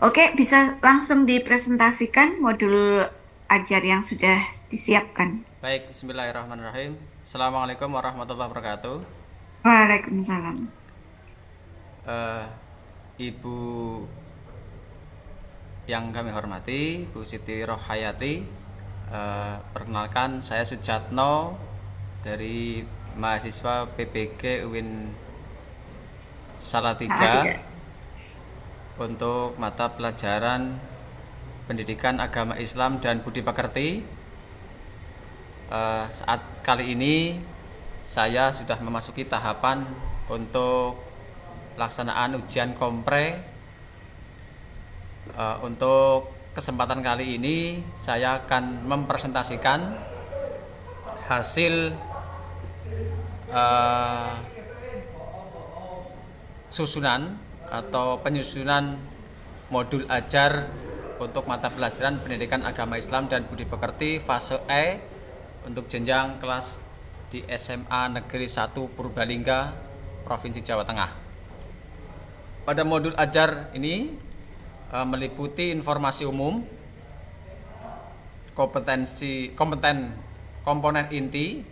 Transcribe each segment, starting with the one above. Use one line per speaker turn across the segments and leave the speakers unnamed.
Oke, bisa langsung dipresentasikan modul ajar yang sudah disiapkan.
Baik, bismillahirrahmanirrahim. Assalamualaikum warahmatullahi wabarakatuh.
Waalaikumsalam.
Eh, Ibu yang kami hormati, Bu Siti Rohayati, perkenalkan saya Sujatno dari mahasiswa PPG UIN
Salah
Salatiga
tiga.
untuk mata pelajaran Pendidikan Agama Islam dan Budi Pekerti. Saat kali ini saya sudah memasuki tahapan untuk pelaksanaan ujian kompre. Untuk kesempatan kali ini saya akan mempresentasikan hasil uh, susunan atau penyusunan modul ajar untuk mata pelajaran Pendidikan Agama Islam dan Budi Pekerti fase E untuk jenjang kelas di SMA Negeri 1 Purbalingga, Provinsi Jawa Tengah. Pada modul ajar ini meliputi informasi umum, komponen inti,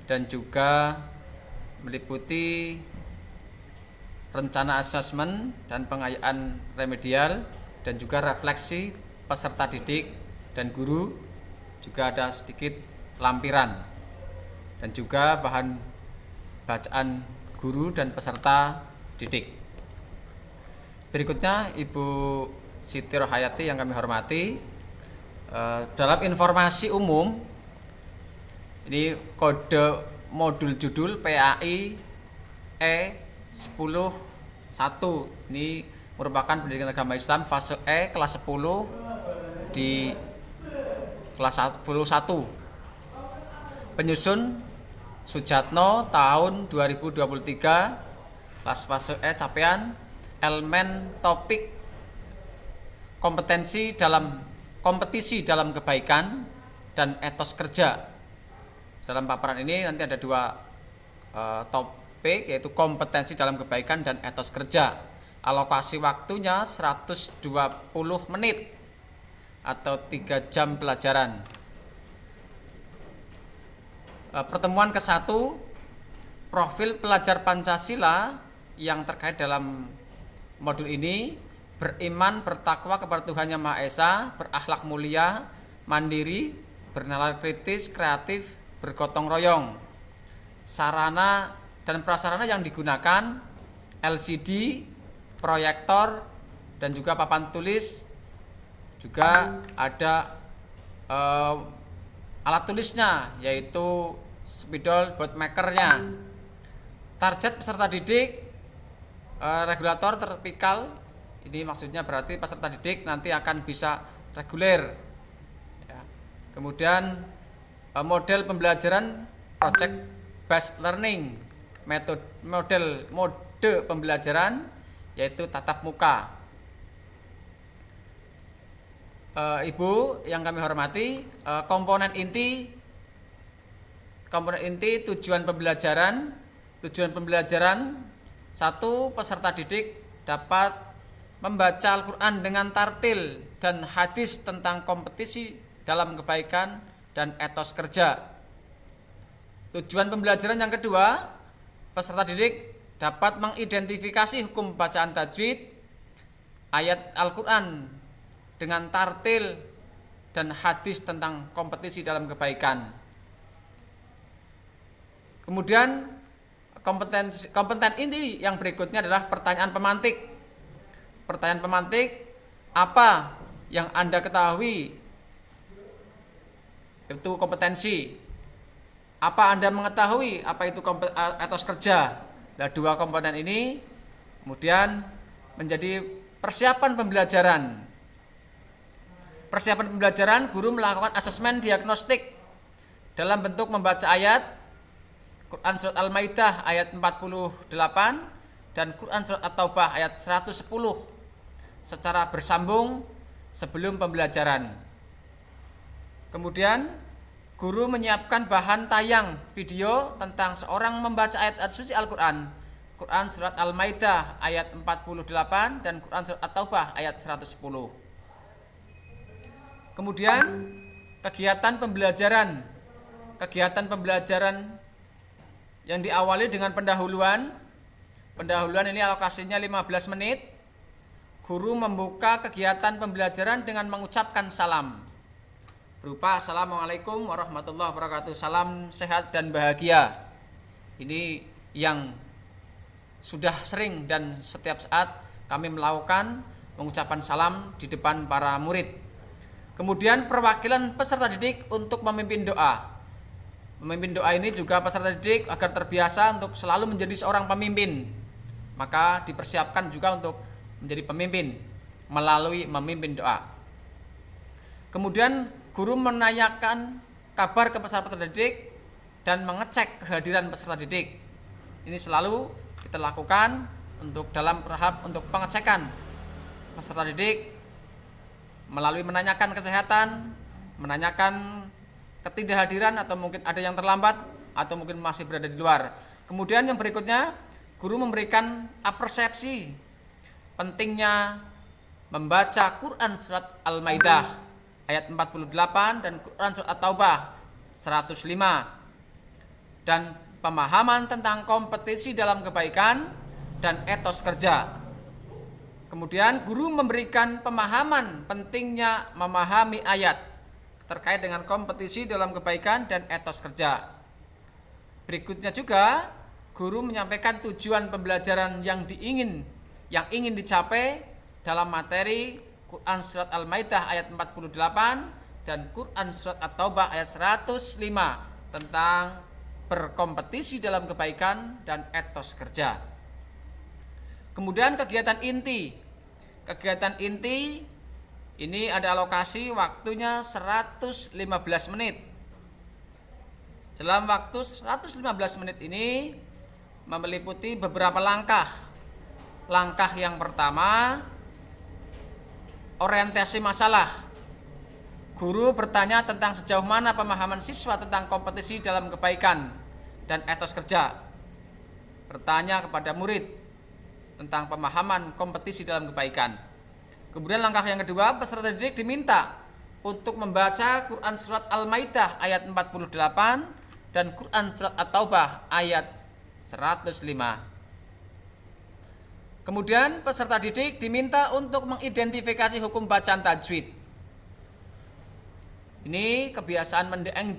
dan juga meliputi rencana asesmen dan pengayaan remedial, dan juga refleksi peserta didik dan guru, juga ada sedikit lampiran, dan juga bahan bacaan guru dan peserta didik. Berikutnya Ibu Siti Rohayati yang kami hormati, dalam informasi umum ini kode modul judul PAI E101, ini merupakan pendidikan agama Islam fase E kelas 10 di kelas 11. Penyusun Sujatno tahun 2023, kelas fase E capaian elemen topik kompetisi dalam kebaikan dan etos kerja. Dalam paparan ini nanti ada dua topik, yaitu kompetensi dalam kebaikan dan etos kerja. Alokasi waktunya 120 menit atau 3 jam pelajaran. Pertemuan ke-1, profil pelajar Pancasila yang terkait dalam modul ini: beriman, bertakwa kepada Tuhan Yang Maha Esa, berakhlak mulia, mandiri, bernalar kritis, kreatif, bergotong royong. Sarana dan prasarana yang digunakan LCD, proyektor, dan juga papan tulis. Juga ada alat tulisnya, yaitu spidol boardmakernya. Target peserta didik, regulator terpikal. Ini maksudnya berarti peserta didik nanti akan bisa reguler. Ya. Kemudian model pembelajaran project based learning, mode pembelajaran yaitu tatap muka. Ibu yang kami hormati, komponen inti tujuan pembelajaran. Satu, peserta didik dapat membaca Al-Quran dengan tartil dan hadis tentang kompetisi dalam kebaikan dan etos kerja. Tujuan pembelajaran yang kedua, peserta didik dapat mengidentifikasi hukum bacaan tajwid, ayat Al-Quran dengan tartil dan hadis tentang kompetisi dalam kebaikan. Kemudian kompeten inti yang berikutnya adalah pertanyaan pemantik. Pertanyaan pemantik, apa yang Anda ketahui? Itu kompetensi. Apa Anda mengetahui apa itu etos kerja? Nah, dua komponen ini kemudian menjadi persiapan pembelajaran. Persiapan pembelajaran, guru melakukan asesmen diagnostik dalam bentuk membaca ayat Quran Surat Al-Maidah ayat 48 dan Quran Surat At-Taubah ayat 110 secara bersambung sebelum pembelajaran. Kemudian guru menyiapkan bahan tayang video tentang seorang membaca ayat suci Al-Quran Quran surat Al-Maidah ayat 48 dan Quran surat At-Taubah ayat 110. Kemudian kegiatan pembelajaran yang diawali dengan pendahuluan. Pendahuluan ini alokasinya 15 menit. Guru membuka kegiatan pembelajaran dengan mengucapkan salam berupa Assalamualaikum warahmatullahi wabarakatuh, salam sehat dan bahagia. Ini yang sudah sering dan setiap saat kami melakukan mengucapkan salam di depan para murid. Kemudian perwakilan peserta didik untuk memimpin doa. Memimpin doa ini juga peserta didik agar terbiasa untuk selalu menjadi seorang pemimpin. Maka dipersiapkan juga untuk menjadi pemimpin melalui memimpin doa. Kemudian guru menanyakan kabar ke peserta didik dan mengecek kehadiran peserta didik. Ini selalu kita lakukan untuk dalam tahap untuk pengecekan peserta didik melalui menanyakan kesehatan, menanyakan ketidakhadiran atau mungkin ada yang terlambat atau mungkin masih berada di luar. Kemudian yang berikutnya, guru memberikan persepsi pentingnya membaca Quran surat Al-Maidah ayat 48 dan Quran surat At-Taubah 105 dan pemahaman tentang kompetisi dalam kebaikan dan etos kerja. Kemudian guru memberikan pemahaman pentingnya memahami ayat terkait dengan kompetisi dalam kebaikan dan etos kerja. Berikutnya juga guru menyampaikan tujuan pembelajaran yang ingin dicapai dalam materi Quran surat Al-Maidah ayat 48 dan Quran surat At-Taubah ayat 105 tentang berkompetisi dalam kebaikan dan etos kerja. Kemudian kegiatan inti. Kegiatan inti ini ada alokasi waktunya 115 menit. Dalam waktu 115 menit ini meliputi beberapa langkah. Langkah yang pertama, orientasi masalah. Guru bertanya tentang sejauh mana pemahaman siswa tentang kompetisi dalam kebaikan dan etos kerja. Bertanya kepada murid tentang pemahaman kompetisi dalam kebaikan. Kemudian langkah yang kedua, peserta didik diminta untuk membaca Quran surat Al-Maidah ayat 48 dan Quran surat At-Taubah ayat 105. Kemudian peserta didik diminta untuk mengidentifikasi hukum bacaan tajwid. Ini kebiasaan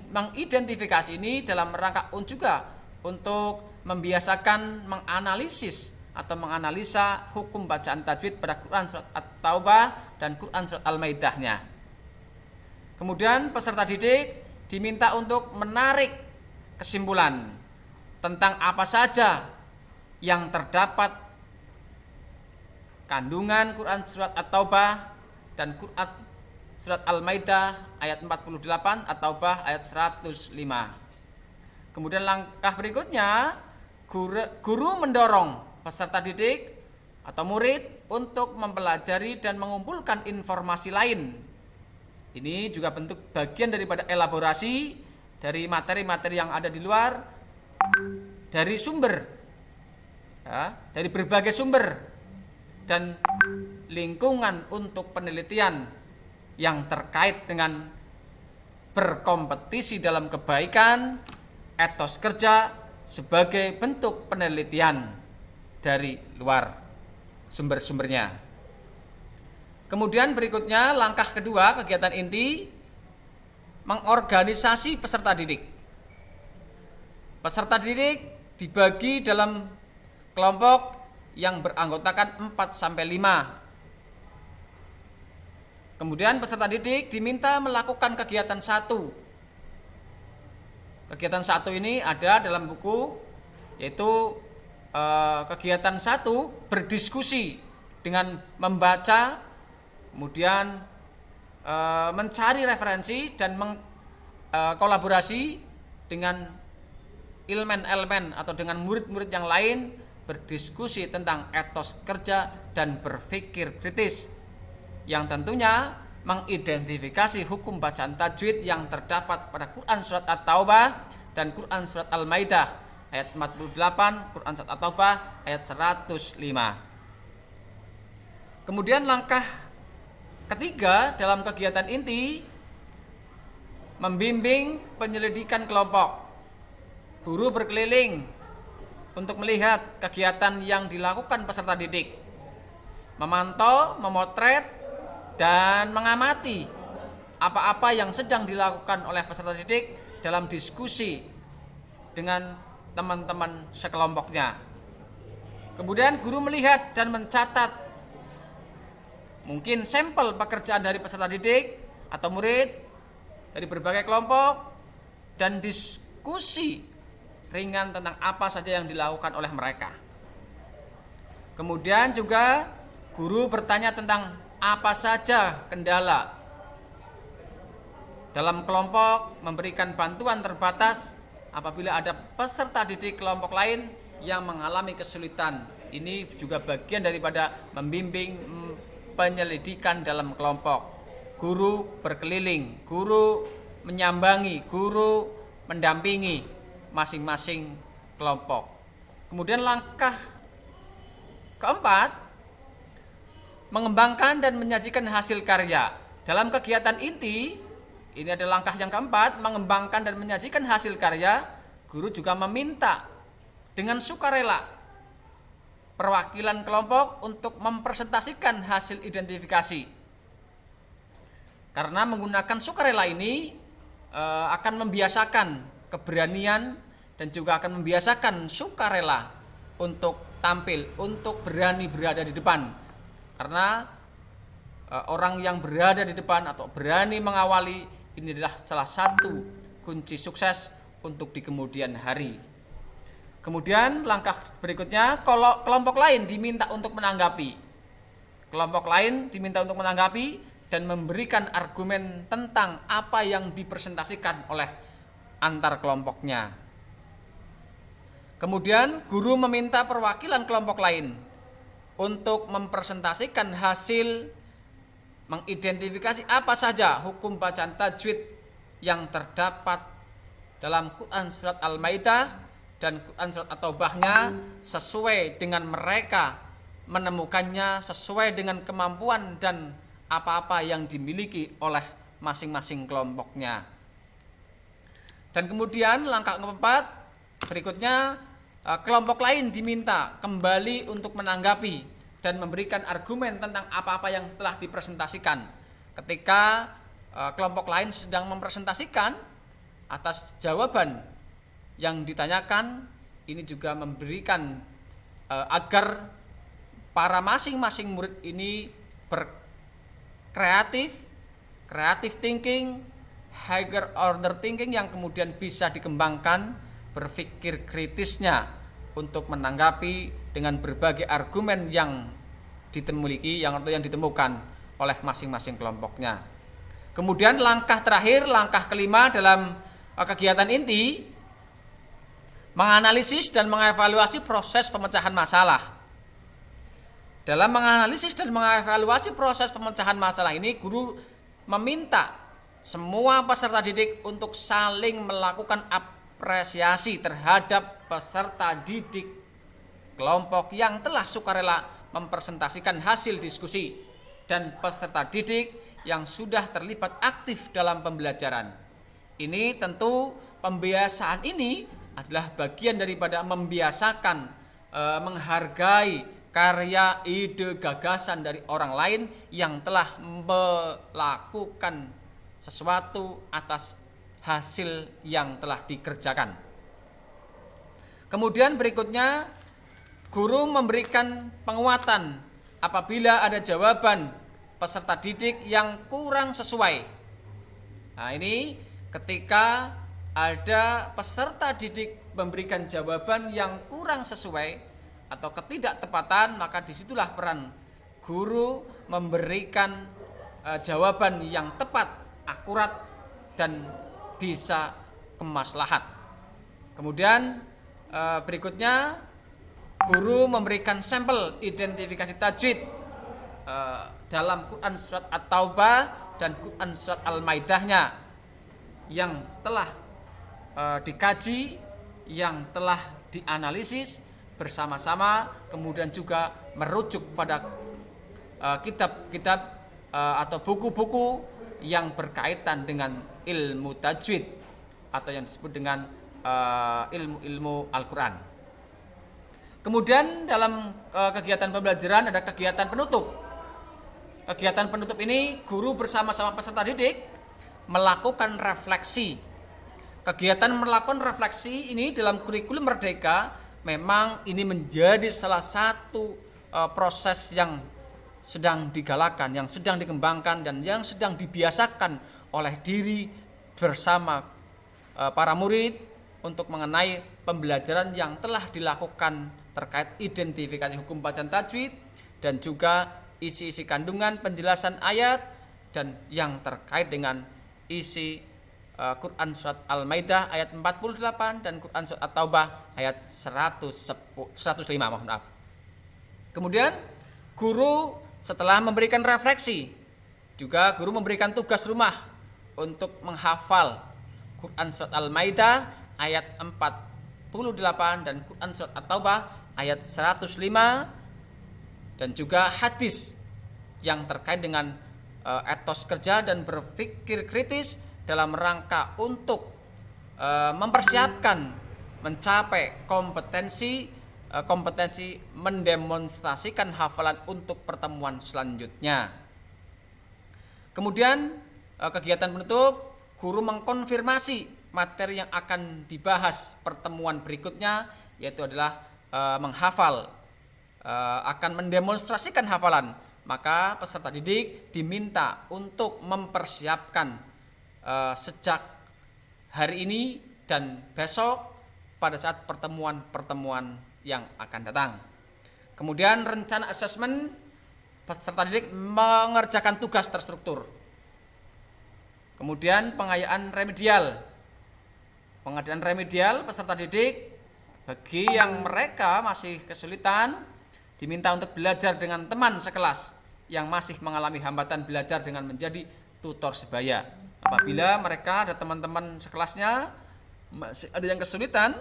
mengidentifikasi ini dalam rangka juga untuk membiasakan menganalisis atau menganalisa hukum bacaan tajwid pada Quran surat At-Taubah dan Quran surat Al-Maidahnya. Kemudian peserta didik diminta untuk menarik kesimpulan tentang apa saja yang terdapat kandungan Quran surat At-Taubah dan Quran surat Al-Maidah ayat 48, At-Taubah ayat 105. Kemudian langkah berikutnya, guru mendorong peserta didik atau murid untuk mempelajari dan mengumpulkan informasi lain. Ini juga bentuk bagian daripada elaborasi dari materi-materi yang ada di luar, dari sumber, ya, dari berbagai sumber dan lingkungan untuk penelitian yang terkait dengan berkompetisi dalam kebaikan, etos kerja sebagai bentuk penelitian dari luar sumber-sumbernya. Kemudian berikutnya langkah kedua, kegiatan inti, mengorganisasi peserta didik. Peserta didik dibagi dalam kelompok yang beranggotakan 4-5. Kemudian peserta didik diminta melakukan kegiatan 1. Kegiatan 1 ini ada dalam buku, yaitu kegiatan 1 berdiskusi dengan membaca, kemudian mencari referensi dan kolaborasi dengan elemen-elemen atau dengan murid-murid yang lain, berdiskusi tentang etos kerja dan berpikir kritis yang tentunya mengidentifikasi hukum bacaan tajwid yang terdapat pada Quran surat At-Taubah dan Quran surat Al-Maidah ayat 48, Quran Surat At-Taubah ayat 105. Kemudian langkah ketiga dalam kegiatan inti, membimbing penyelidikan kelompok. Guru berkeliling untuk melihat kegiatan yang dilakukan peserta didik, memantau, memotret, dan mengamati apa-apa yang sedang dilakukan oleh peserta didik dalam diskusi dengan teman-teman sekelompoknya. Kemudian guru melihat dan mencatat mungkin sampel pekerjaan dari peserta didik atau murid dari berbagai kelompok dan diskusi ringan tentang apa saja yang dilakukan oleh mereka. Kemudian juga guru bertanya tentang apa saja kendala dalam kelompok, memberikan bantuan terbatas apabila ada peserta didik kelompok lain yang mengalami kesulitan. Ini juga bagian daripada membimbing penyelidikan dalam kelompok. Guru berkeliling, guru menyambangi, guru mendampingi masing-masing kelompok. Kemudian langkah keempat, mengembangkan dan menyajikan hasil karya. Dalam kegiatan inti, ini ada langkah yang keempat, mengembangkan dan menyajikan hasil karya. Guru juga meminta dengan sukarela perwakilan kelompok untuk mempresentasikan hasil identifikasi. Karena menggunakan sukarela ini akan membiasakan keberanian dan juga akan membiasakan sukarela untuk tampil, untuk berani berada di depan. Karena orang yang berada di depan atau berani mengawali, ini adalah salah satu kunci sukses untuk di kemudian hari. Kemudian langkah berikutnya, kalau kelompok lain diminta untuk menanggapi. Kelompok lain diminta untuk menanggapi dan memberikan argumen tentang apa yang dipresentasikan oleh antar kelompoknya. Kemudian guru meminta perwakilan kelompok lain untuk mempresentasikan hasil, mengidentifikasi apa saja hukum bacaan tajwid yang terdapat dalam Quran Surat Al-Maidah dan Quran Surat At-Taubahnya sesuai dengan mereka menemukannya, sesuai dengan kemampuan dan apa-apa yang dimiliki oleh masing-masing kelompoknya. Dan kemudian langkah keempat berikutnya, kelompok lain diminta kembali untuk menanggapi dan memberikan argumen tentang apa-apa yang telah dipresentasikan. Ketika kelompok lain sedang mempresentasikan atas jawaban yang ditanyakan, ini juga memberikan agar para masing-masing murid ini berkreatif, creative thinking, higher order thinking yang kemudian bisa dikembangkan, berpikir kritisnya untuk menanggapi dengan berbagai argumen yang ditemukan oleh masing-masing kelompoknya. Kemudian langkah terakhir, langkah kelima dalam kegiatan inti, menganalisis dan mengevaluasi proses pemecahan masalah. Dalam menganalisis dan mengevaluasi proses pemecahan masalah ini, guru meminta semua peserta didik untuk saling melakukan apresiasi terhadap peserta didik kelompok yang telah sukarela mempresentasikan hasil diskusi dan peserta didik yang sudah terlibat aktif dalam pembelajaran. Ini tentu pembiasaan ini adalah bagian daripada membiasakan menghargai karya, ide, gagasan dari orang lain yang telah melakukan sesuatu atas hasil yang telah dikerjakan. Kemudian berikutnya, guru memberikan penguatan apabila ada jawaban peserta didik yang kurang sesuai. Nah, ini ketika ada peserta didik memberikan jawaban yang kurang sesuai atau ketidaktepatan, maka disitulah peran guru memberikan jawaban yang tepat, akurat, dan bisa kemaslahat. Kemudian berikutnya, guru memberikan sampel identifikasi tajwid dalam Quran Surat At-Taubah dan Quran Surat Al-Maidahnya yang telah dikaji, yang telah dianalisis bersama-sama, kemudian juga merujuk pada kitab-kitab atau buku-buku yang berkaitan dengan ilmu tajwid atau yang disebut dengan ilmu-ilmu Al-Quran. Kemudian dalam kegiatan pembelajaran ada kegiatan penutup. Kegiatan penutup ini guru bersama-sama peserta didik melakukan refleksi. Kegiatan melakukan refleksi ini dalam kurikulum Merdeka memang ini menjadi salah satu proses yang sedang digalakan, yang sedang dikembangkan dan yang sedang dibiasakan oleh diri bersama para murid untuk mengenai pembelajaran yang telah dilakukan terkait identifikasi hukum bacaan tajwid dan juga isi-isi kandungan penjelasan ayat dan yang terkait dengan isi Quran Surat Al-Maidah ayat 48 dan Quran Surat At-Taubah ayat 105. Mohon maaf. Kemudian guru setelah memberikan refleksi, juga guru memberikan tugas rumah untuk menghafal Quran Surat Al-Maidah ayat 48 dan Quran Surat At-Taubah ayat 105 dan juga hadis yang terkait dengan etos kerja dan berpikir kritis dalam rangka untuk mempersiapkan mencapai kompetensi mendemonstrasikan hafalan untuk pertemuan selanjutnya. Kemudian kegiatan penutup, guru mengkonfirmasi materi yang akan dibahas pertemuan berikutnya, yaitu adalah menghafal, akan mendemonstrasikan hafalan. Maka peserta didik diminta untuk mempersiapkan sejak hari ini dan besok pada saat pertemuan-pertemuan yang akan datang. Kemudian rencana asesmen, peserta didik mengerjakan tugas terstruktur. Kemudian pengerjaan remedial peserta didik bagi yang mereka masih kesulitan diminta untuk belajar dengan teman sekelas yang masih mengalami hambatan belajar dengan menjadi tutor sebaya. Apabila mereka ada teman-teman sekelasnya masih ada yang kesulitan,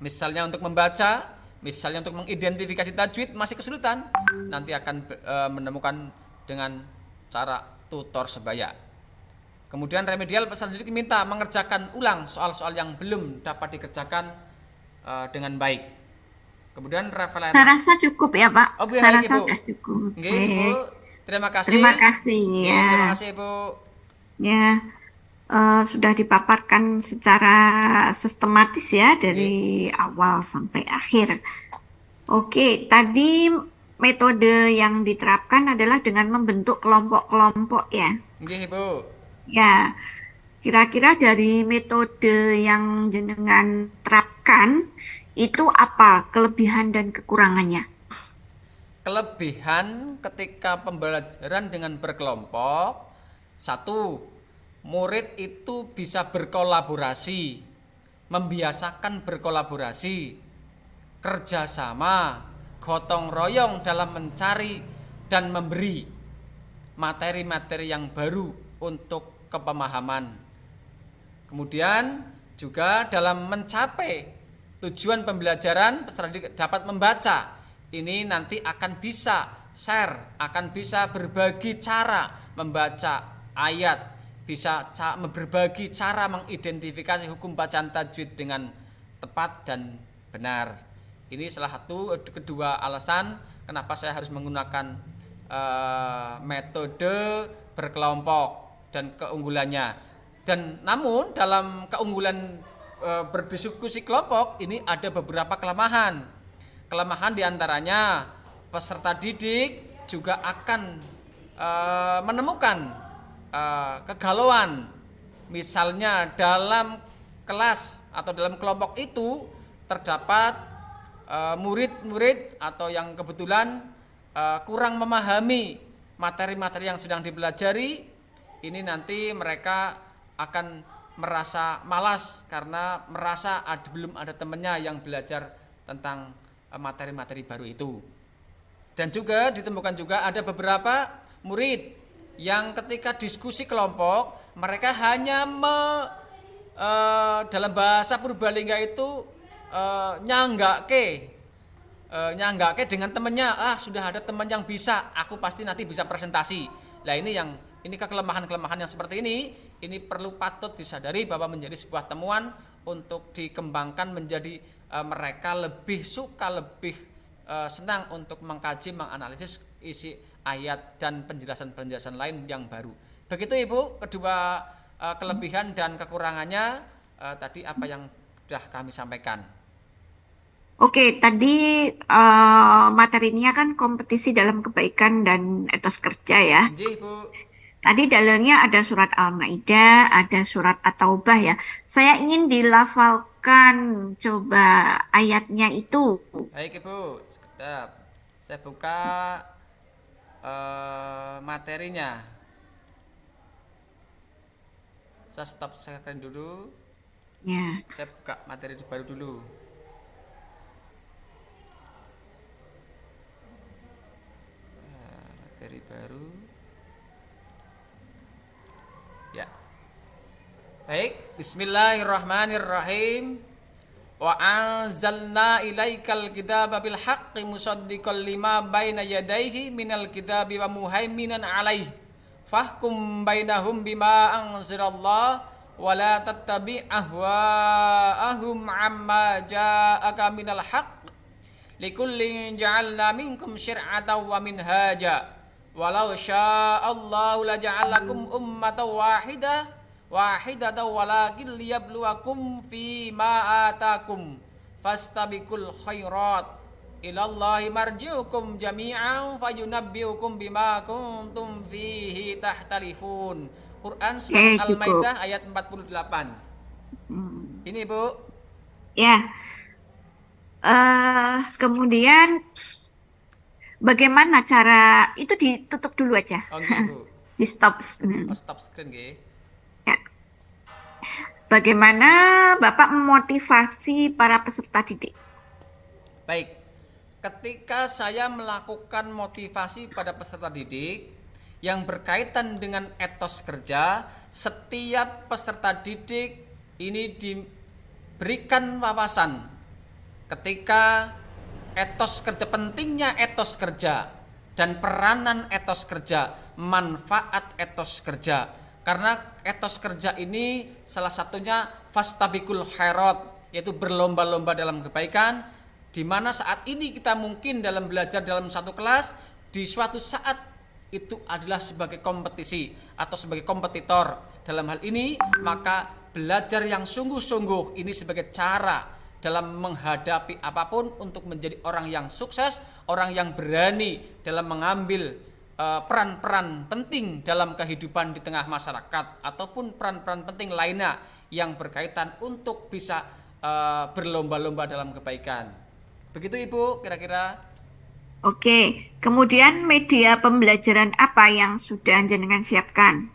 misalnya untuk membaca, misalnya untuk mengidentifikasi tajwid masih kesulitan, nanti akan menemukan dengan cara tutor sebaya. Kemudian remedial peserta didik diminta mengerjakan ulang soal-soal yang belum dapat dikerjakan dengan baik. Kemudian referensi.
Saya rasa cukup ya Pak.
Oh, Bu,
Saya
baik,
rasa
Ibu.
sudah cukup.
Nggih, Ibu. Terima kasih.
Terima kasih
Nggih,
ya.
Terima kasih, Bu.
Ya, sudah dipaparkan secara sistematis ya dari awal sampai akhir. Oke, tadi metode yang diterapkan adalah dengan membentuk kelompok-kelompok ya.
Nggih, Ibu.
Ya, kira-kira dari metode yang jenengan terapkan itu apa kelebihan dan kekurangannya?
Kelebihan ketika pembelajaran dengan berkelompok, satu, murid itu bisa berkolaborasi, membiasakan berkolaborasi, kerjasama, gotong royong dalam mencari dan memberi materi-materi yang baru untuk kepemahaman. Kemudian juga dalam mencapai tujuan pembelajaran, peserta didik dapat membaca. Ini nanti akan bisa share, akan bisa berbagi cara membaca ayat, bisa berbagi cara mengidentifikasi hukum bacaan tajwid dengan tepat dan benar. Ini salah satu kedua alasan kenapa saya harus menggunakan metode berkelompok dan keunggulannya. Dan namun dalam keunggulan berdiskusi kelompok ini ada beberapa kelemahan. Kelemahan diantaranya peserta didik juga akan menemukan kegalauan. Misalnya dalam kelas atau dalam kelompok itu terdapat murid-murid atau yang kebetulan kurang memahami materi-materi yang sedang dipelajari. Ini nanti mereka akan merasa malas karena merasa belum ada temannya yang belajar tentang materi-materi baru itu. Dan juga ditemukan juga ada beberapa murid yang ketika diskusi kelompok mereka hanya dalam bahasa Purbalingga itu nyanggake nyanggake dengan temennya, sudah ada teman yang bisa, aku pasti nanti bisa presentasi. Nah ini kelemahan-kelemahan yang seperti ini perlu patut disadari bahwa menjadi sebuah temuan untuk dikembangkan menjadi mereka lebih suka, lebih senang untuk mengkaji, menganalisis isi ayat dan penjelasan-penjelasan lain yang baru. Begitu Ibu, kedua kelebihan dan kekurangannya tadi apa yang sudah kami sampaikan.
Oke, tadi materinya kan kompetisi dalam kebaikan dan etos kerja ya.
Injih Bu.
Tadi dalilnya ada surat Al-Maidah, ada surat At-Taubah ya. Saya ingin dilafalkan coba ayatnya itu.
Baik Ibu, sekedap. Saya buka materinya. Saya stop screen dulu.
Ya.
Saya buka materi baru dulu. Materi baru. Ya. Baik, bismillahirrahmanirrahim. Wa anzalna ilaikal kitaba bil haqqi musaddiqal lima baina yadayhi minal kitabi wa muhaiminan alaihi. Fahkum bainahum bima anzalallah wa la tattabi' ahwa'ahum amma ja'aka minal haqq. Likullin ja'alna minkum syir'atan wa minhaja. Walau sya'allahu laja'alakum ummatan wahidatan walakin liyabluwakum fima atakum fastabiqul khairat ilallahi marji'ukum jami'an fayunabbi'ukum bima kuntum fihi tahtalifun. Quran surat
Cukup.
Al-Maidah ayat 48. Ini Bu.
Ya. Kemudian bagaimana cara itu ditutup dulu aja.
Oh gitu.
Di stop.
Stop screen nggih.
Ya. Bagaimana Bapak memotivasi para peserta didik?
Baik, ketika saya melakukan motivasi pada peserta didik yang berkaitan dengan etos kerja, setiap peserta didik ini diberikan wawasan ketika etos kerja, pentingnya etos kerja dan peranan etos kerja, manfaat etos kerja. Karena etos kerja ini salah satunya fastabikul khairat, yaitu berlomba-lomba dalam kebaikan, di mana saat ini kita mungkin dalam belajar dalam satu kelas, di suatu saat itu adalah sebagai kompetisi atau sebagai kompetitor. Dalam hal ini, maka belajar yang sungguh-sungguh ini sebagai cara dalam menghadapi apapun untuk menjadi orang yang sukses, orang yang berani dalam mengambil peran-peran penting dalam kehidupan di tengah masyarakat ataupun peran-peran penting lainnya yang berkaitan untuk bisa berlomba-lomba dalam kebaikan. Begitu Ibu, kira-kira.
Oke, kemudian media pembelajaran apa yang sudah jenengan siapkan?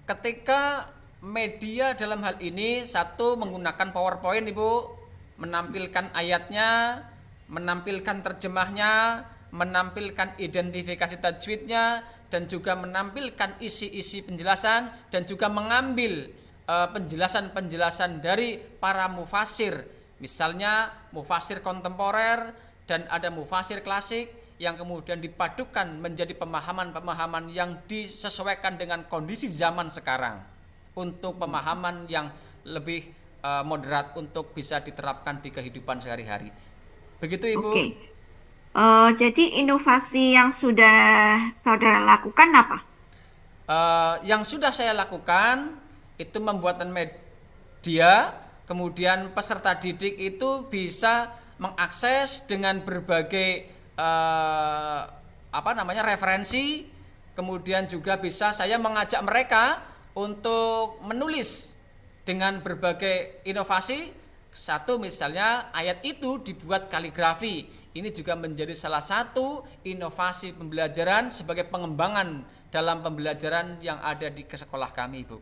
Ketika media dalam hal ini satu menggunakan PowerPoint Ibu, menampilkan ayatnya, menampilkan terjemahnya, menampilkan identifikasi tajwidnya, dan juga menampilkan isi-isi penjelasan, dan juga mengambil penjelasan-penjelasan dari para mufasir, misalnya mufasir kontemporer dan ada mufasir klasik yang kemudian dipadukan menjadi pemahaman-pemahaman yang disesuaikan dengan kondisi zaman sekarang untuk pemahaman yang lebih moderat untuk bisa diterapkan di kehidupan sehari-hari. Begitu Ibu.
Oke. Jadi inovasi yang sudah saudara lakukan apa?
Yang sudah saya lakukan itu membuatan media, kemudian peserta didik itu bisa mengakses dengan berbagai referensi, kemudian juga bisa saya mengajak mereka untuk menulis dengan berbagai inovasi. Satu misalnya ayat itu dibuat kaligrafi. Ini juga menjadi salah satu inovasi pembelajaran sebagai pengembangan dalam pembelajaran yang ada di sekolah kami, Ibu.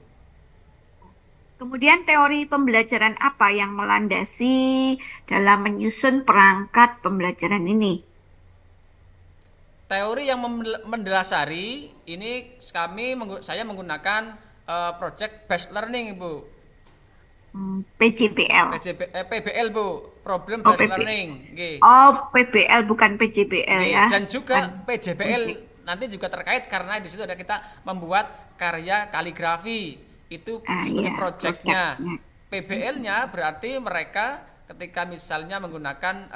Kemudian teori pembelajaran apa yang melandasi dalam menyusun perangkat pembelajaran ini?
Teori yang mendasari ini saya menggunakan project based learning, Ibu.
PJBL.
PBL Bu, Problem
Oh,
Based
PP.
Learning, nggih.
Oh, PBL bukan PJBL
Nggih,
ya.
dan juga
Bukan
PJBL
project.
nanti juga terkait karena di situ ada kita membuat karya kaligrafi. Itu
Ah,
sebagai
iya,
proyeknya.
produknya.
PBL-nya berarti mereka ketika misalnya menggunakan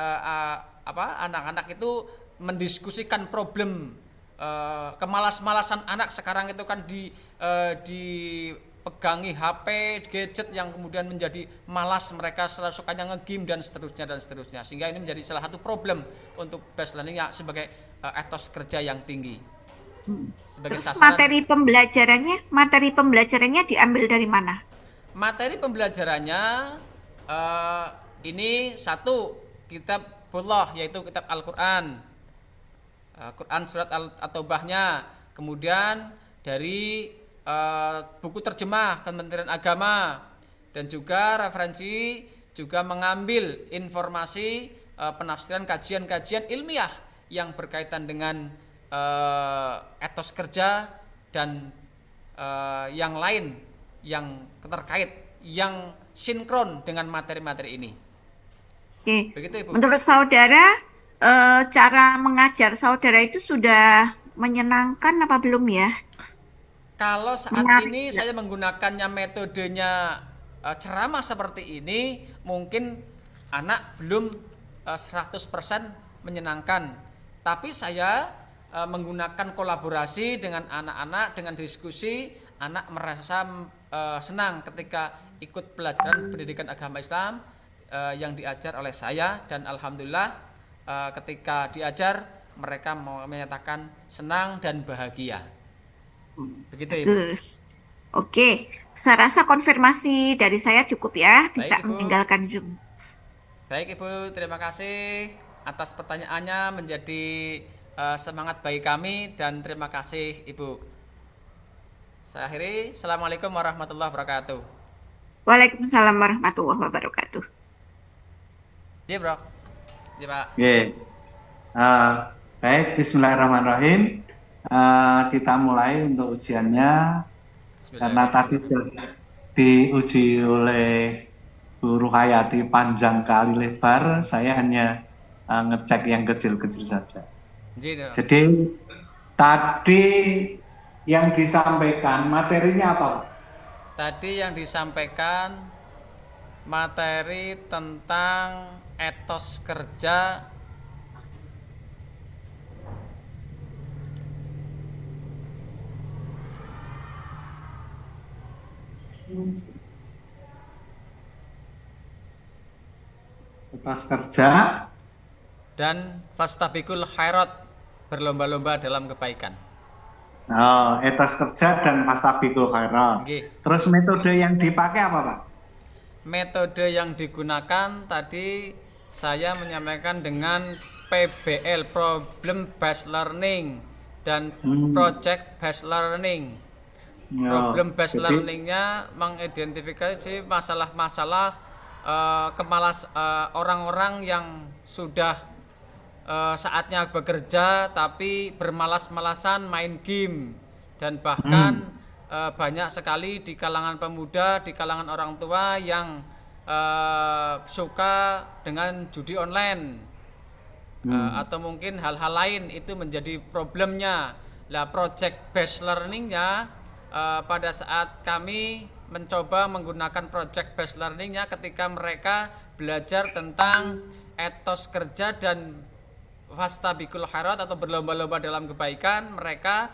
apa anak-anak itu mendiskusikan problem kemalas-malasan anak sekarang itu kan dipegangi HP, gadget yang kemudian menjadi malas, mereka selalu sukanya nge-game dan seterusnya dan seterusnya. Sehingga ini menjadi salah satu problem untuk based learning ya, sebagai etos kerja yang tinggi. Sebagai
Terus
sasaran
materi pembelajarannya diambil dari mana?
materi pembelajarannya eh, ini satu kitabullah yaitu kitab Al-Qur'an. Quran surat At-Taubahnya, kemudian dari buku terjemah Kementerian Agama, dan juga referensi juga mengambil informasi penafsiran kajian-kajian ilmiah yang berkaitan dengan etos kerja dan yang lain yang terkait yang sinkron dengan materi-materi ini.
Oke,
Begitu Ibu.
menurut saudara, cara mengajar saudara itu sudah menyenangkan apa belum ya?
Kalau saat
Menarik
ini
nggak?
saya menggunakannya metodenya ceramah seperti ini, mungkin anak belum 100% menyenangkan. Tapi saya menggunakan kolaborasi dengan anak-anak, dengan diskusi, anak merasa senang ketika ikut pelajaran pendidikan agama Islam yang diajar oleh saya, dan alhamdulillah ketika diajar mereka menyatakan senang dan bahagia. Begitu Ibu.
Bagus. Oke, saya rasa konfirmasi dari saya cukup ya, bisa
Baik Ibu.
meninggalkan Zoom.
Baik Ibu, terima kasih atas pertanyaannya, menjadi semangat bagi kami, dan terima kasih Ibu. Saya akhiri. Assalamualaikum warahmatullahi wabarakatuh.
Waalaikumsalam warahmatullahi wabarakatuh.
Iya bro. Iya Pak.
Oke. Baik, Bismillahirrahmanirrahim. Kita mulai untuk ujiannya. Karena tadi sudah diuji oleh Bu Ruhayati panjang kali lebar, saya hanya ngecek yang kecil-kecil saja. Jadi tadi yang disampaikan materinya apa?
Tadi yang disampaikan materi tentang etos kerja
Etos kerja
dan fastabikul khairat, berlomba-lomba dalam kebaikan.
etos kerja dan fastabikul khairat.
Nggih.
Terus metode yang dipakai apa, Pak?
Metode yang digunakan tadi saya menyampaikan dengan PBL, Problem Based Learning, dan Project Based Learning. Problem Based Learningnya mengidentifikasi masalah-masalah orang-orang yang sudah saatnya bekerja tapi bermalas-malasan main game, dan bahkan banyak sekali di kalangan pemuda, di kalangan orang tua yang suka dengan judi online, atau mungkin hal-hal lain, itu menjadi problemnya. Lah project based learningnya pada saat kami mencoba menggunakan project based learningnya ketika mereka belajar tentang etos kerja dan fastabikul khairat atau berlomba-lomba dalam kebaikan, mereka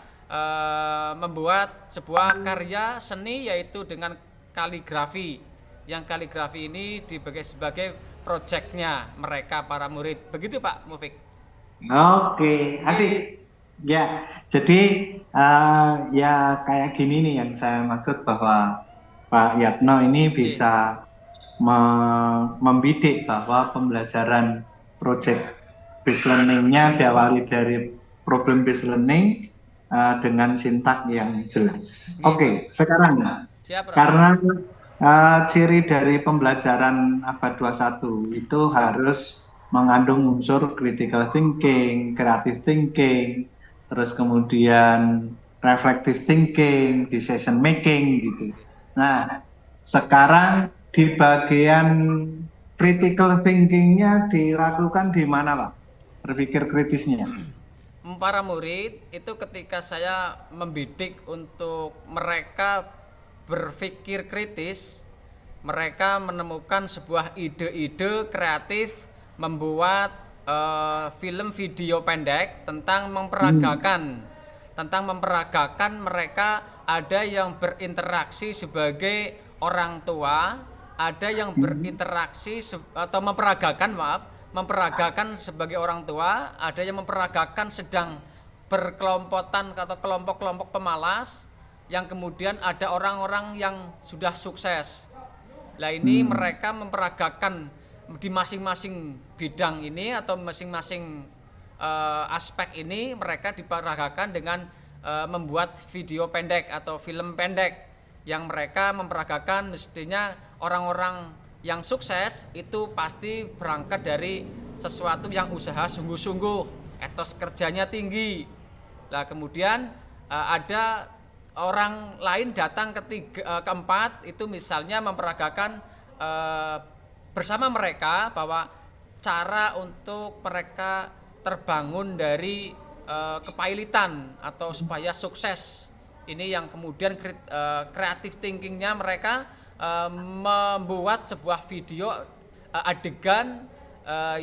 membuat sebuah karya seni yaitu dengan kaligrafi. Yang kaligrafi ini dibagi sebagai proyeknya mereka para murid. Begitu Pak Mufik.
Oke, asik. Ya, jadi ya kayak gini nih yang saya maksud, bahwa Pak Yatno ini bisa membidik bahwa pembelajaran project based learning-nya diawali dari problem based learning dengan sintak yang jelas. Oke, sekarang
Siap,
karena ciri dari pembelajaran abad 21 itu harus mengandung unsur critical thinking, creative thinking, terus kemudian reflective thinking, decision making gitu. Nah, sekarang di bagian critical thinking-nya dilakukan di mana, Pak? Berpikir kritisnya.
Para murid itu ketika saya membidik untuk mereka berpikir kritis, mereka menemukan sebuah ide-ide kreatif membuat film video pendek tentang memperagakan mereka. Ada yang berinteraksi sebagai orang tua, ada yang berinteraksi atau memperagakan sebagai orang tua, ada yang memperagakan sedang berkelompotan atau kelompok-kelompok pemalas, yang kemudian ada orang-orang yang sudah sukses. Nah ini mereka memperagakan di masing-masing bidang ini atau masing-masing aspek ini, mereka diperagakan dengan membuat video pendek atau film pendek yang mereka memperagakan. Mestinya orang-orang yang sukses itu pasti berangkat dari sesuatu yang usaha sungguh-sungguh, etos kerjanya tinggi. Nah kemudian ada orang lain datang keempat, itu misalnya memperagakan bersama mereka bahwa cara untuk mereka terbangun dari kepailitan atau supaya sukses. Ini yang kemudian creative thinkingnya mereka membuat sebuah video adegan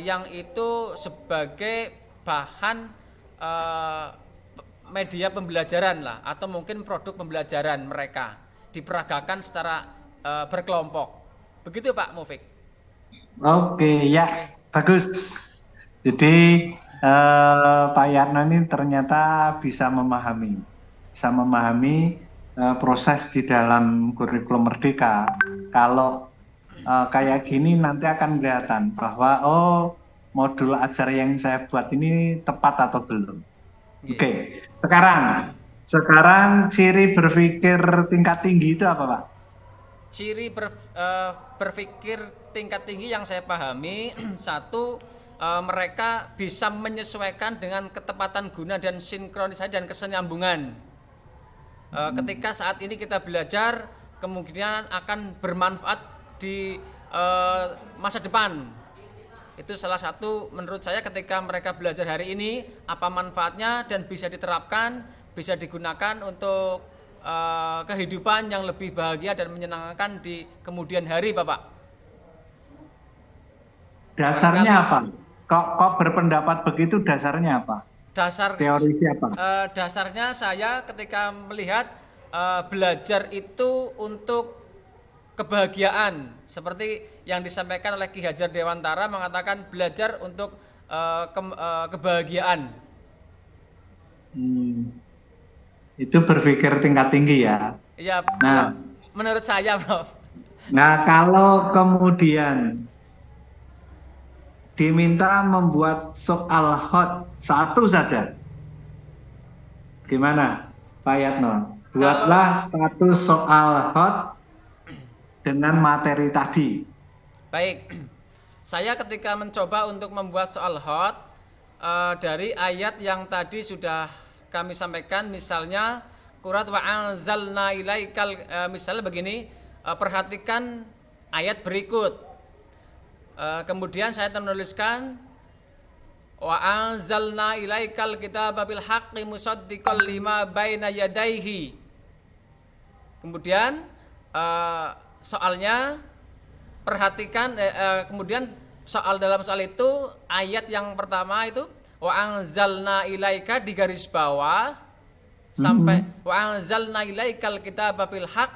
yang itu sebagai bahan media pembelajaran lah, atau mungkin produk pembelajaran mereka diperagakan secara berkelompok. Begitu Pak Mufik.
Oke, ya, bagus. Jadi Pak Yarna ini ternyata bisa memahami proses di dalam kurikulum Merdeka. Kalau kayak gini nanti akan kelihatan bahwa modul ajar yang saya buat ini tepat atau belum. Oke. Sekarang ciri berpikir tingkat tinggi itu apa, Pak?
Ciri berpikir tingkat tinggi yang saya pahami, satu, mereka bisa menyesuaikan dengan ketepatan guna dan sinkronisasi dan kesenyambungan. Ketika saat ini kita belajar, kemungkinan akan bermanfaat di masa depan. Itu salah satu menurut saya, ketika mereka belajar hari ini apa manfaatnya dan bisa diterapkan, bisa digunakan untuk kehidupan yang lebih bahagia dan menyenangkan di kemudian hari, Bapak.
Dasarnya apa? Kok berpendapat begitu, dasarnya apa? Teori siapa?
Dasarnya saya ketika melihat belajar itu untuk kebahagiaan, seperti yang disampaikan oleh Ki Hajar Dewantara, mengatakan belajar untuk kebahagiaan.
Itu berpikir tingkat tinggi ya.
Iya,
Nah,
menurut saya, Prof.
Nah, kalau kemudian diminta membuat soal hot satu saja, gimana, Pak Yatno? Buatlah satu soal hot dengan materi tadi.
Baik, saya ketika mencoba untuk membuat soal hot dari ayat yang tadi sudah kami sampaikan, misalnya Qurat wa anzalna ilaikal, misalnya begini, perhatikan ayat berikut. Kemudian saya menuliskan wa anzalna ilaikal kitaba bil haqqi musaddiqal lima baina yadayhi. Kemudian soalnya perhatikan, kemudian dalam soal itu ayat yang pertama itu wa anzalna ilaika di garis bawah sampai wa anzalna ilaikal kitaba bil haqq,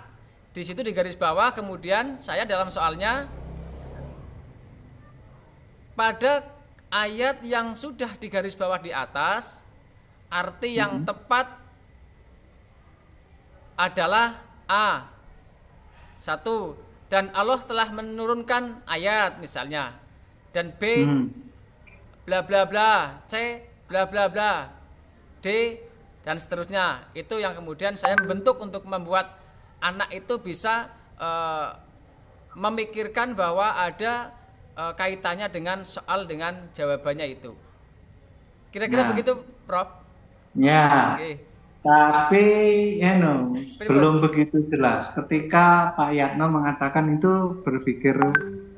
di situ di garis bawah. Kemudian saya dalam soalnya pada ayat yang sudah di garis bawah di atas, arti yang tepat adalah A. 1. Dan Allah telah menurunkan ayat misalnya. Dan B bla bla bla, C bla bla bla, D dan seterusnya. Itu yang kemudian saya membentuk untuk membuat anak itu bisa memikirkan bahwa ada kaitannya dengan soal dengan jawabannya itu. Kira-kira begitu, Prof?
Ya.
Oke.
Tapi
Pripun?
belum begitu jelas. Ketika Pak Yatno mengatakan itu berpikir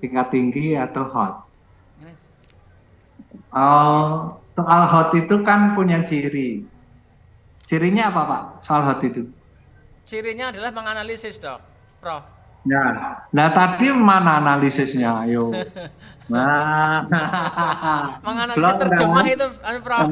tingkat tinggi atau hot. Soal hot itu kan punya ciri. Cirinya apa Pak? Soal hot itu?
Cirinya adalah menganalisis, Dok. Prof.
Nah tadi mana analisisnya? Ayo. Nah,
Menganalisis
belum
terjemah
kan?
itu Prof.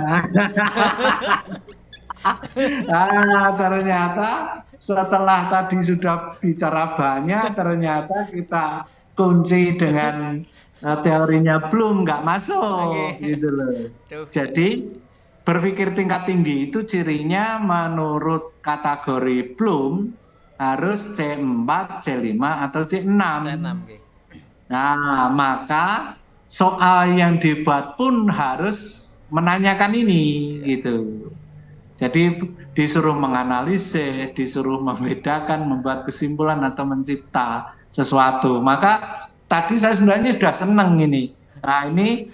Ternyata setelah tadi sudah bicara banyak, ternyata kita kunci dengan teorinya belum nggak
Oke.
masuk gitu loh.
Duh.
Jadi berpikir tingkat tinggi itu cirinya menurut kategori Bloom harus C4, C5 atau C6.
C6 nggih.
Nah, maka soal yang dibuat pun harus menanyakan ini
Iya.
gitu. Jadi disuruh menganalisis, disuruh membedakan, membuat kesimpulan atau mencipta sesuatu. Maka tadi saya sebenarnya sudah senang ini. Nah ini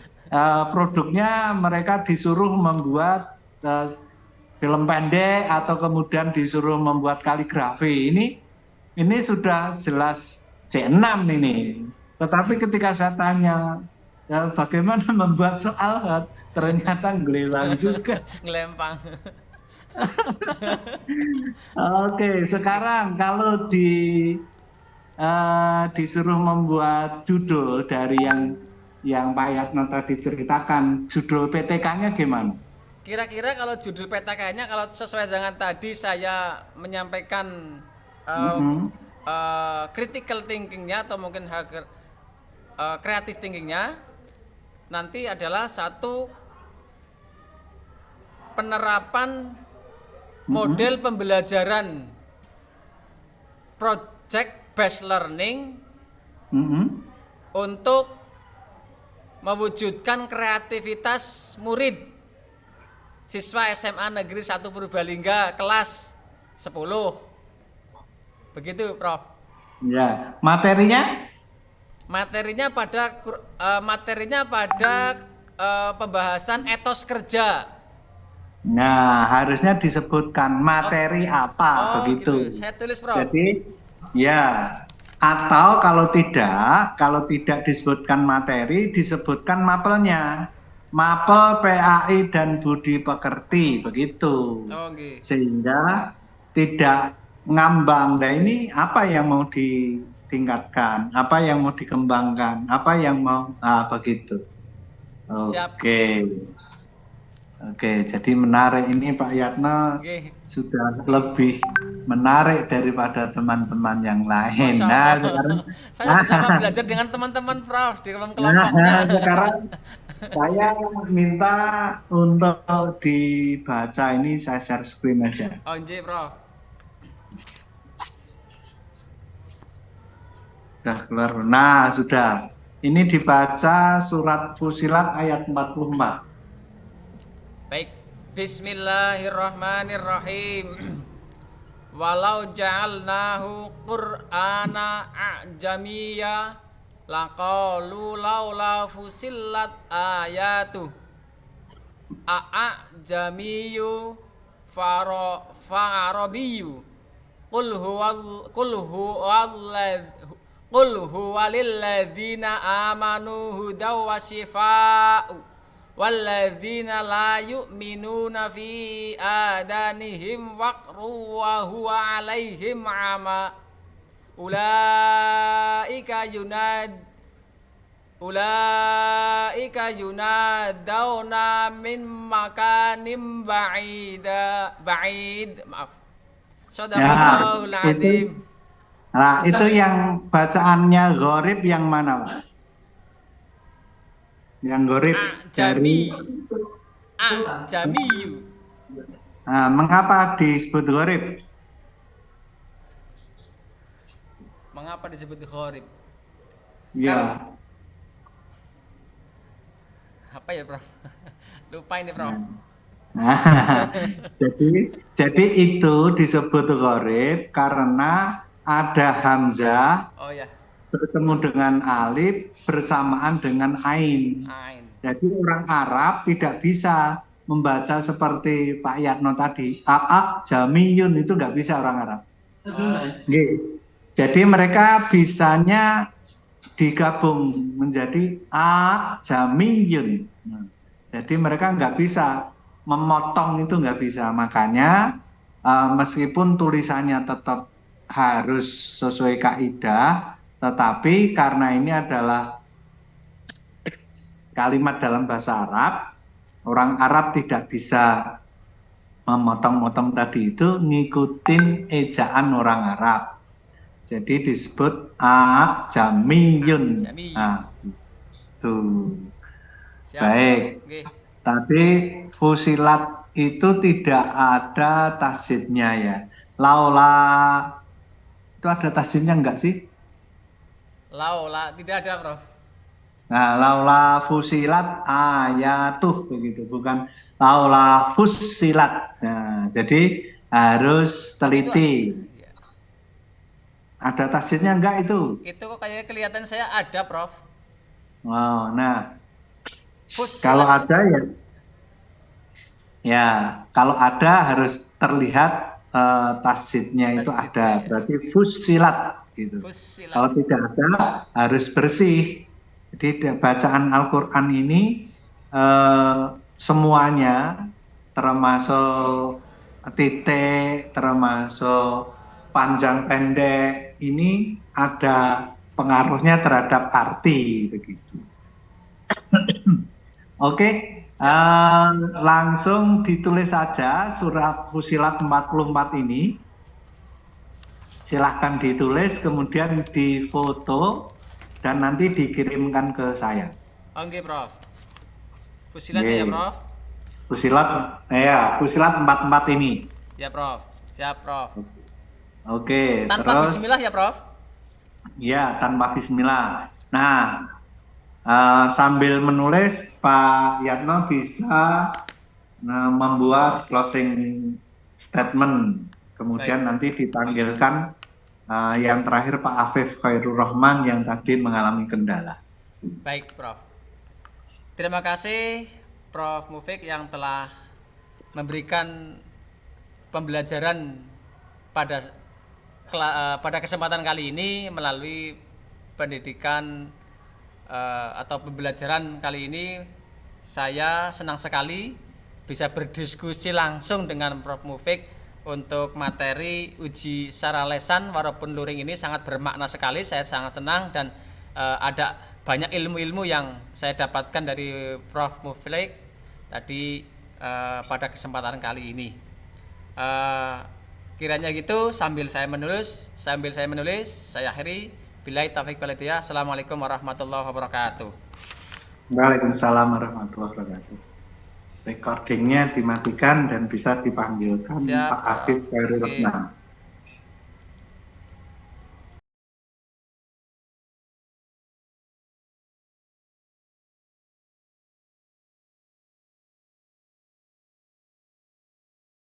produknya mereka disuruh membuat film pendek atau kemudian disuruh membuat kaligrafi. Ini sudah jelas C6
Nggih.
ini. Tetapi ketika saya tanya bagaimana membuat soal, ternyata gelewang juga.
Ngelempang.
Oke, sekarang kalau disuruh membuat judul dari yang Pak Yatno tadi ceritakan, judul PTK-nya gimana?
Kira-kira kalau judul PTK-nya kalau sesuai dengan tadi saya menyampaikan eh,
Mm-mm.
critical thinking-nya atau mungkin creative thinking-nya nanti adalah satu penerapan
Mm-mm.
model pembelajaran project based learning
Mm-mm.
untuk mewujudkan kreativitas murid siswa SMA Negeri 1 Purbalingga kelas 10. Begitu, Prof.
Ya, materinya?
Materinya pada pembahasan etos kerja.
Nah, harusnya disebutkan
Oh,
materi apa
oh gitu.
begitu.
Saya tulis, Prof.
Jadi, ya, atau kalau tidak disebutkan materi, disebutkan mapelnya. Mapel PAI dan budi pekerti begitu.
Oh, nggih.
Sehingga tidak ngambang. Nah, ini apa yang mau ditingkatkan, apa yang mau dikembangkan, apa yang mau begitu.
Siap.
Oke. Oke, jadi menarik ini Pak Yatno
Nggih.
sudah lebih menarik daripada teman-teman yang lain.
Masya
Nah,
Allah.
sekarang
Saya bersama belajar dengan teman-teman, Prof, di dalam kelompoknya.
nah, sekarang saya minta untuk dibaca ini saya share screen aja.
Oh, nggih, Prof.
Sudah keluar. Nah, sudah. Ini dibaca surat Fusilat ayat 44.
Baik. Bismillahirrahmanirrahim. Walau ja'alnahu qur'ana a'jamiyya laqalu laula fusillat ayatu a'jamiyyu fa'arabiyyu qul huwa lilladzina amanu hudaw wa shifaa'u walladzina la yu'minuna fi adanihim waqru wa huwa alaihim ama ulaika yunadawna min makanim ba'id maaf
Ya,
sadaqallahul adzim.
itu yang bacaannya gharib yang mana, Pak? Yang gharib dari
A'jamiyu.
mengapa disebut gharib?
Mengapa disebut gharib?
Ya.
Apa ya, Prof? Lupa ini, Prof.
Nah, jadi itu disebut gharib karena ada hamzah
Oh ya,
bertemu dengan alif bersamaan dengan ain.
ain.
Jadi orang Arab tidak bisa membaca seperti Pak Yatno tadi, aa jamiyun itu nggak bisa orang Arab. Nggih. Jadi mereka bisanya digabung menjadi a jamiyun. Nah, jadi mereka nggak bisa memotong itu nggak bisa. Makanya meskipun tulisannya tetap harus sesuai kaidah, tetapi karena ini adalah kalimat dalam bahasa Arab, orang Arab tidak bisa memotong-motong tadi itu ngikutin ejaan orang Arab. Jadi disebut jamiyun.
Jamiyun.
Nah, itu.
Siap.
Baik.
Nggih.
Tadi fusilat itu tidak ada tasjidnya ya. Laula itu ada tasjidnya enggak sih?
Laula tidak ada, Prof.
Nah, laula fusilat ayatuh begitu, bukan laula fusilat. Nah, jadi harus teliti.
Iya.
Ada tasjidnya enggak itu?
Itu kok kayaknya kelihatan saya ada, Prof.
Wow, nah
Fusilat
kalau
itu.
ada ya kalau ada harus terlihat tasjidnya itu
Tasdidnya,
ada,
ya.
berarti fusilat gitu.
Fusilat.
Kalau tidak ada harus bersih. Jadi bacaan Al-Quran ini semuanya termasuk titik, termasuk panjang pendek ini ada pengaruhnya terhadap arti begitu. Oke, langsung ditulis saja surat Fusilat 44 ini. Silahkan ditulis, kemudian difoto, dan nanti dikirimkan ke saya.
Oke, Prof. Fusilatnya ya, Prof.
Fusilat 44 ini.
Ya, Prof. Siap, Prof.
Oke,
Tanpa
terus
bismillah ya, Prof.
ya tanpa bismillah. Nah, sambil menulis Pak Yatno bisa membuat closing statement. Kemudian nanti dipanggilkan yang terakhir Pak Afif Khairul Rahman yang tadi mengalami kendala.
Baik, Prof. Terima kasih Prof Mufik yang telah memberikan pembelajaran pada kesempatan kali ini melalui pendidikan atau pembelajaran kali ini. Saya senang sekali bisa berdiskusi langsung dengan Prof Mufik untuk materi uji secara lesan walaupun luring ini sangat bermakna sekali. Saya sangat senang dan ada banyak ilmu-ilmu yang saya dapatkan dari Prof Mufik tadi pada kesempatan kali ini. Kiranya gitu sambil saya menulis, saya akhiri. Billahi taufiq wal hidayah. Assalamualaikum warahmatullahi wabarakatuh.
Waalaikumsalam warahmatullahi wabarakatuh. Recordingnya dimatikan dan bisa dipanggilkan
Siap,
Pak Afif Khairul
Oke.
Rahman.